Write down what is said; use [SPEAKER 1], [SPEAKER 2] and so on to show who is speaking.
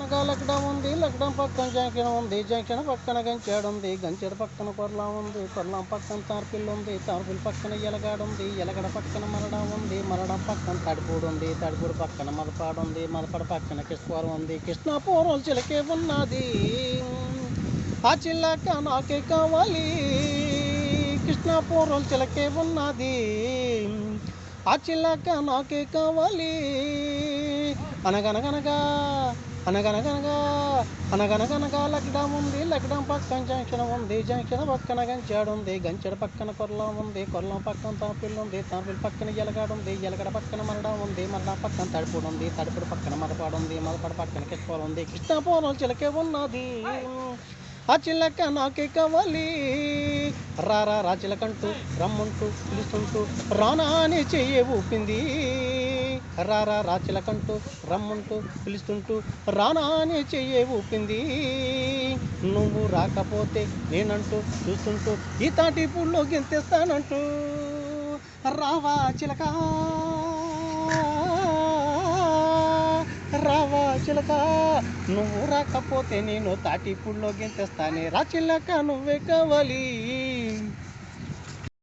[SPEAKER 1] అనగా లక్డం ఉంది, లక్డం పక్కన జంక్షన్ ఉంది, జంక్షన్ పక్కన గంచాడు ఉంది, గంచెడు పక్కన కొర్లా ఉంది, కొర్లం పక్కన తార్పిల్లు ఉంది, తార్పిల్ పక్కన ఎలగాడు ఉంది, ఎలగడ పక్కన మరడం ఉంది, మరడం పక్కన తడిపూడు ఉంది, తడిపూడు పక్కన మదపాడు ఉంది, మదపడ పక్కన కిష్వారం ఉంది, కృష్ణాపురం చిలకే ఉన్నది, ఆ చిల్లక నాకే కావాలి, కృష్ణాపురం చిలకే ఉన్నది, ఆ చిల్లక నాకే కావాలి. అనగనగనగా అనగనగనగా అనగనగనగా లక్డం ఉంది, లక్డం పక్కన జంక్షన్ ఉంది, జంక్షన్ పక్కన గంచాడు ఉంది, గంచెడు పక్కన కొర్లం ఉంది, కొర్లం పక్కన తాపిల్లు ఉంది, తాపిల్ పక్కన ఎలగాడు ఉంది, ఎలగడ పక్కన మరడం ఉంది, మరడం పక్కన తడిపూడు ఉంది, తడిపూడు పక్కన మదపాడు ఉంది, మదపడ పక్కన కిష్పాలు ఉంది, కృష్ణాపురం చిలకే ఉన్నది, ఆ చిల్లక నాకే కావాలి. రారా రాచిలకంటూ రమ్మంటూ పిలుస్తుంటూ రానా అని చెయ్యి ఊపింది, రారా రాచిలకంటూ రమ్మంటూ పిలుస్తుంటూ రానా అని చెయ్యి ఊపింది, నువ్వు రాకపోతే నేనంటూ చూస్తుంటూ ఈ తాటి పుల్లో గెంతేస్తానంటూ, రావా చిలక రావా చిలక, నువ్వు రాకపోతే నేను తాటి పుల్లో గెంతేస్తానే, రా చిలక నువ్వే కావాలి.